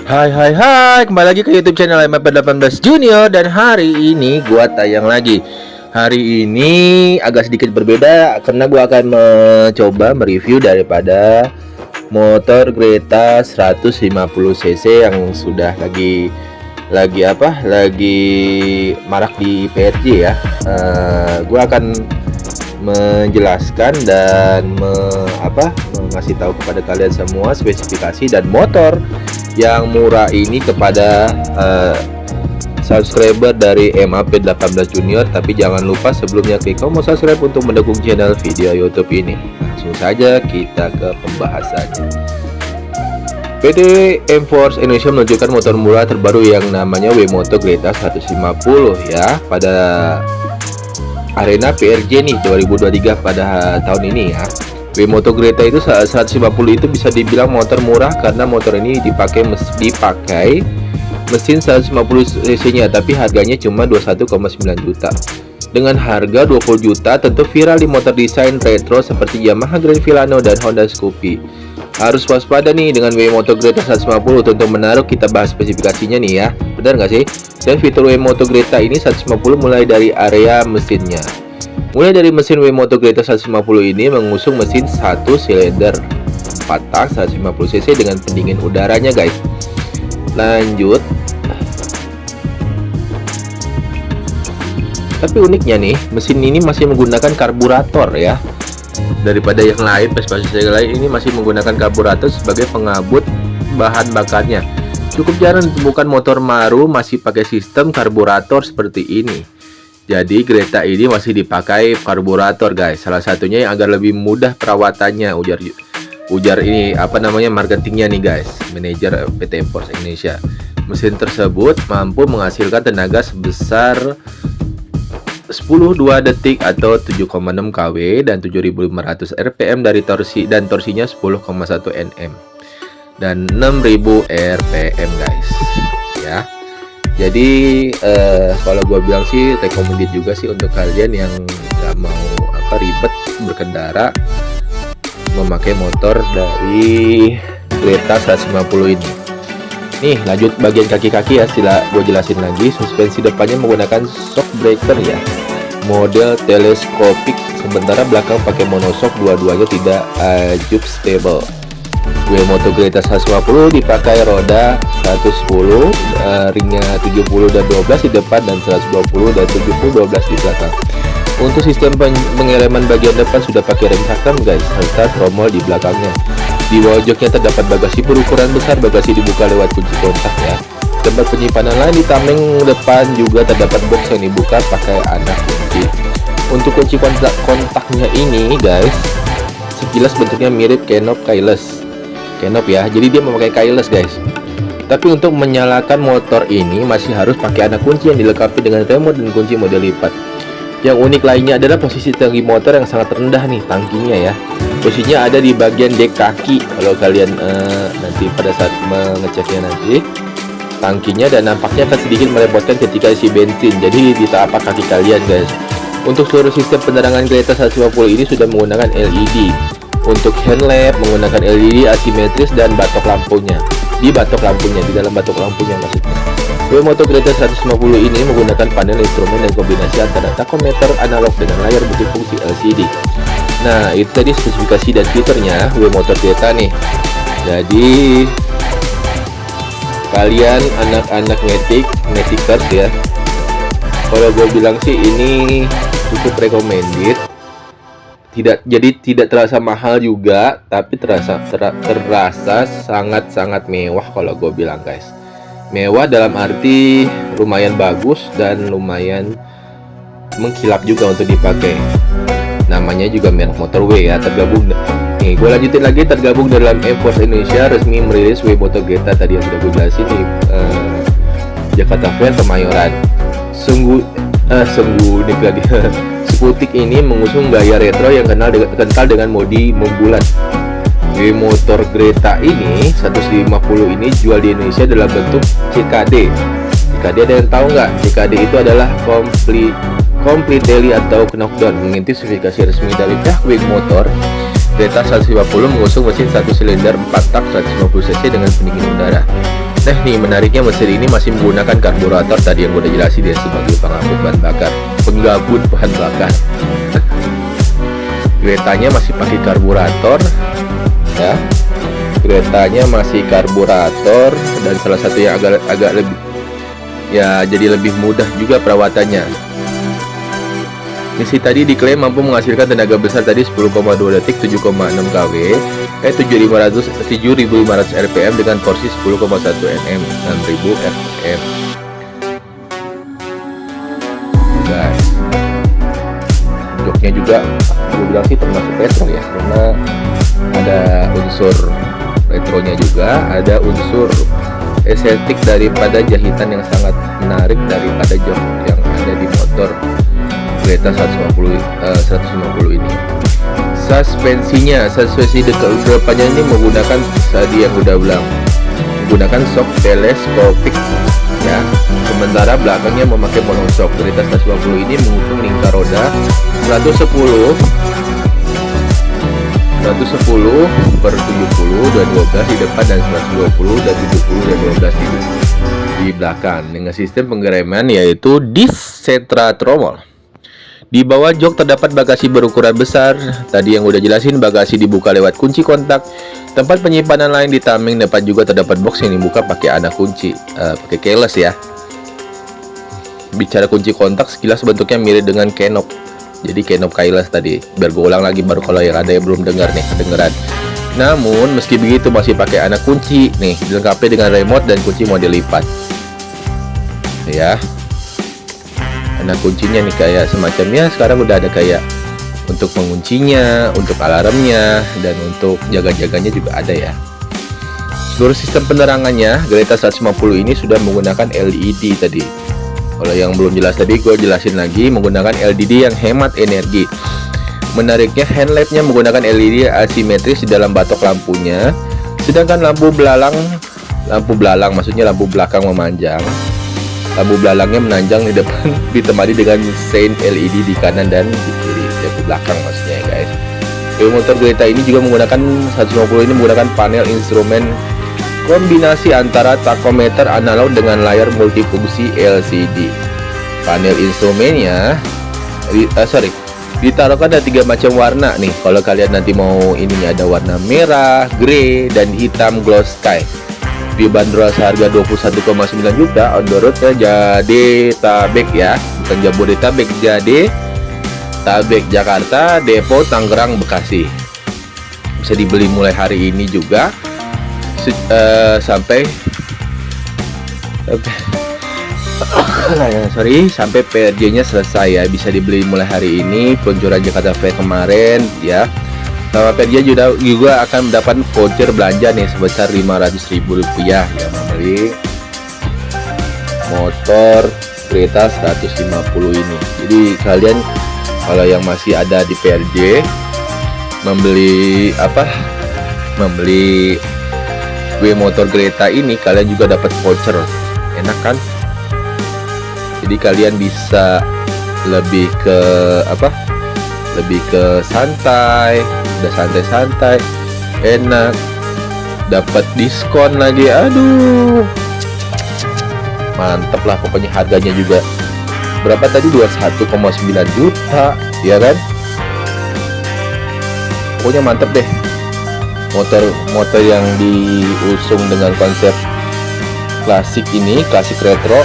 Hai, kembali lagi ke YouTube channel MP18 Junior. Dan hari ini gua tayang lagi. Hari ini agak sedikit berbeda karena gua akan mencoba mereview daripada motor Greta 150cc yang sudah lagi marak di PRJ ya. Gua akan menjelaskan dan mengasih tahu kepada kalian semua spesifikasi dan motor yang murah ini kepada subscriber dari MAP18 Junior. Tapi jangan lupa sebelumnya klik tombol subscribe untuk mendukung channel video YouTube ini. Langsung saja kita ke pembahasannya. PT M-Force Indonesia menunjukkan motor murah terbaru yang namanya WeMoto Greta 150 ya, pada arena PRJ nih 2023 pada tahun ini ya. WeMoto Greta itu 150 itu bisa dibilang motor murah karena motor ini dipakai mesin 150 cc nya, tapi harganya cuma 21,9 juta. Dengan harga 20 juta tentu viral di motor desain retro seperti Yamaha Grand Filano dan Honda Scoopy. Harus waspada nih dengan WeMoto Greta 150. Tentu menaruh, kita bahas spesifikasinya nih ya, benar nggak sih? Dan fitur WeMoto Greta ini 150 mulai dari area mesinnya. Mulai dari mesin WeMoto Greta 150 ini mengusung mesin 1 silinder 4 tak 150cc dengan pendingin udaranya guys. Lanjut. Tapi uniknya nih, mesin ini masih menggunakan karburator ya. Daripada yang lain, spesifikasi yang lain ini masih menggunakan karburator sebagai pengabut bahan bakarnya. Cukup jarang ditemukan motor Maru masih pakai sistem karburator seperti ini. Jadi Greta ini masih dipakai karburator guys. Salah satunya yang agar lebih mudah perawatannya, ujar ini marketingnya nih guys, manajer PT M-Force Indonesia. Mesin tersebut mampu menghasilkan tenaga sebesar 10,2 detik atau 7,6 kW dan 7.500 rpm dari torsi, dan torsinya 10,1 Nm dan 6.000 rpm guys ya. Jadi kalau gue bilang sih recommended juga sih untuk kalian yang nggak mau ribet berkendara memakai motor dari Greta 150 ini. Nih lanjut bagian kaki-kaki ya, sila gue jelasin lagi. Suspensi depannya menggunakan shock breaker ya, model teleskopik, sementara belakang pakai monoshock, dua-duanya tidak adjustable. WeMoto Greta 150 dipakai roda 110, ringnya 70 dan 12 di depan dan 120 dan 70 12 di belakang. Untuk sistem pengereman bagian depan sudah pakai rem cakram guys, serta tromol di belakangnya. Di pojoknya terdapat bagasi berukuran besar, bagasi dibuka lewat kunci kontak ya. Tempat penyimpanan lain di tameng depan juga terdapat box yang dibuka pakai anak kunci. Untuk kunci kontaknya ini guys, sekilas bentuknya mirip Kenop ya, jadi dia memakai keyless guys. Tapi untuk menyalakan motor ini masih harus pakai anak kunci yang dilengkapi dengan remote dan kunci model lipat. Yang unik lainnya adalah posisi tangki motor yang sangat rendah nih, tangkinya ya. Posisinya ada di bagian dek kaki. Kalau kalian nanti pada saat mengeceknya nanti tangkinya, dan nampaknya akan sedikit merepotkan ketika isi bensin, jadi di tapak kaki kalian guys. Untuk seluruh sistem penerangan Greta 150 ini sudah menggunakan LED. Untuk headlamp menggunakan LED asimetris dan batok lampunya di dalam batok lampunya maksudnya. WeMoto Greta 150 ini menggunakan panel instrumen dan kombinasi antara tachometer analog dengan layar multifungsi LCD. Nah itu tadi spesifikasi dan fiturnya WeMoto Greta nih. Jadi kalian anak-anak metikers ya, kalau gue bilang sih ini cukup recommended. Tidak terasa mahal juga, tapi terasa sangat mewah kalau gue bilang guys. Mewah dalam arti lumayan bagus dan lumayan mengkilap juga untuk dipakai. Namanya juga merek motorway ya, tergabung. Nih gue lanjutin lagi, tergabung dalam M-Force Indonesia, resmi merilis WeMoto Greta tadi yang sudah gue jelasin di Jakarta Fair Kemayoran. Sungguh unik lagi. Sputik ini mengusung gaya retro yang kental dengan modi membulat. WeMoto Greta ini 150 ini jual di Indonesia dalam bentuk CKD. CKD ada yang tahu nggak? CKD itu adalah complete daily atau knockdown. Mengintip spesifikasi resmi dari pihak WeMoto, Greta 150 mengusung mesin 1 silinder 4 tak 150cc dengan pendingin udara. Nah Nih menariknya mesin ini masih menggunakan karburator tadi yang udah jelasin ya, sebagai pengangkut bahan bakar, penggabut bahan bakar. Keretanya masih pakai karburator ya. Keretanya masih karburator, dan salah satu yang agak lebih ya, jadi lebih mudah juga perawatannya. Misi tadi diklaim mampu menghasilkan tenaga besar tadi 10,2 detik, 7,6 kW, 7.500 rpm dengan torsi 10,1 Nm, 6.000 rpm. Guys, joknya juga gue bilang sih termasuk retro ya, karena ada unsur retronya juga, ada unsur estetik daripada jahitan yang sangat menarik daripada jok yang ada di motor Greta 150 ini. Suspensi depannya ini menggunakan tadi yang udah bilang, menggunakan shock teleskopik ya. Sementara belakangnya memakai monoshock. Greta 150 ini mengusung lingkar roda 110 per 70 dan 12 di depan, dan 120 dan 70 dan 12 di belakang, dengan sistem penggereman yaitu disc sentra tromol. Di bawah jok terdapat bagasi berukuran besar. Tadi yang udah jelasin, bagasi dibuka lewat kunci kontak. Tempat penyimpanan lain di tameng depan juga terdapat box yang dibuka pakai anak kunci, pakai keyless ya. Bicara kunci kontak, sekilas bentuknya mirip dengan kenop. Jadi kenop keyless tadi. Biar gue ulang lagi baru kalau yang ada yang belum dengar nih kedengeran. Namun meski begitu masih pakai anak kunci nih, dilengkapi dengan remote dan kunci model lipat. Ya. Anak kuncinya nih kayak semacamnya sekarang udah ada kayak untuk menguncinya, untuk alarmnya, dan untuk jaga-jaganya juga ada ya. Seluruh sistem penerangannya Greta 150 ini sudah menggunakan LED tadi. Kalau yang belum jelas tadi gue jelasin lagi, menggunakan LED yang hemat energi. Menariknya headlampnya menggunakan LED asimetris di dalam batok lampunya, sedangkan lampu belalang maksudnya lampu belakang memanjang. Lampu belakangnya menanjang di depan, ditemani dengan sein LED di kanan dan di kiri, di belakang maksudnya ya guys. Motor Greta ini juga menggunakan 150 ini menggunakan panel instrumen kombinasi antara tachometer analog dengan layar multifungsi LCD. Panel instrumennya ditaruhkan ada 3 macam warna nih. Kalau kalian nanti mau ininya ada warna merah, grey, dan hitam gloss sky. Dibanderol seharga 21,9 juta on the road-nya Jadetabek ya, bukan Jabodetabek, Jadetabek Jakarta, Depot Tangerang Bekasi. Bisa dibeli mulai hari ini juga sampai sampai PRJ-nya selesai ya. Bisa dibeli mulai hari ini, peluncuran Jakarta Fair kemarin ya. Sama PRJ juga akan mendapat voucher belanja nih sebesar Rp500.000 ya, membeli motor Greta 150 ini. Jadi kalian kalau yang masih ada di PRJ membeli motor Greta ini, kalian juga dapat voucher. Enak kan? Jadi kalian bisa lebih ke santai, udah santai-santai, enak, dapat diskon lagi. Aduh, mantep lah pokoknya. Harganya juga berapa tadi, 21,9 juta ya kan. Pokoknya mantep deh, motor yang diusung dengan konsep klasik ini, klasik retro,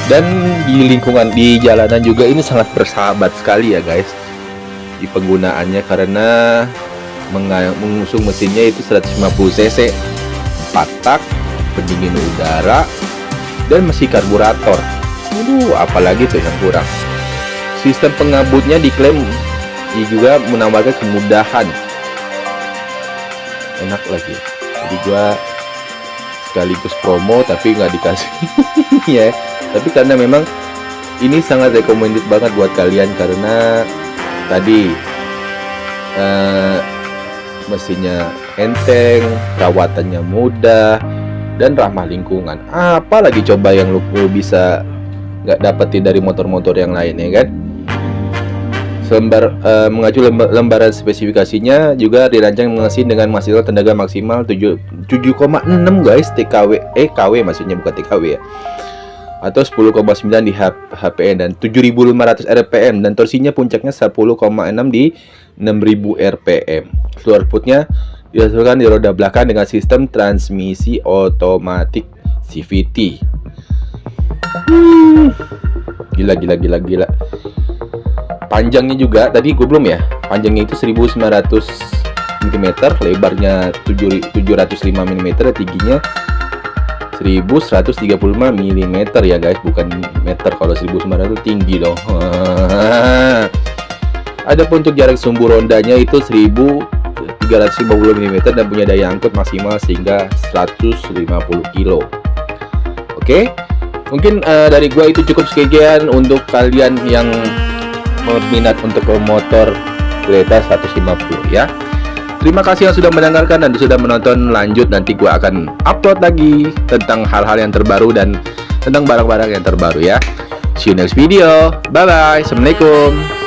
dan di lingkungan, di jalanan juga ini sangat bersahabat sekali ya guys di penggunaannya, karena mengusung mesinnya itu 150 cc, 4 tak, pendingin udara, dan mesin karburator. Aduh, apalagi tuh yang kurang. Sistem pengabutnya diklaim juga menambahkan kemudahan, enak lagi. Jadi gua sekaligus promo tapi nggak dikasih ya. Tapi karena memang ini sangat recommended banget buat kalian, karena tadi mesinnya enteng, perawatannya mudah, dan ramah lingkungan. Apalagi coba yang lu bisa nggak dapetin dari motor-motor yang lain ya kan. Mengacu lembaran spesifikasinya juga dirancang mesin dengan menghasilkan tenaga maksimal 7,6 guys, KW maksudnya, bukan TKW ya, atau 10,9 di HPN dan 7.500 RPM, dan torsinya puncaknya 10,6 di 6.000 RPM. Keluar outputnya dihasilkan di roda belakang dengan sistem transmisi otomatis CVT. Gila. Panjangnya juga tadi gue belum ya. Panjangnya itu 1900 mm, lebarnya 705 mm, tingginya 1135 mm ya guys, bukan meter. Kalau 1900 tinggi dong. Adapun untuk jarak sumbu rondanya itu 1350 mm dan punya daya angkut maksimal sehingga 150 kg. Oke, mungkin dari gua itu cukup sekian untuk kalian yang berminat untuk motor Toyota 150 ya. Terima kasih yang sudah mendengarkan dan sudah menonton. Lanjut, nanti gua akan upload lagi tentang hal-hal yang terbaru dan tentang barang-barang yang terbaru ya. See you next video. Bye bye. Assalamualaikum.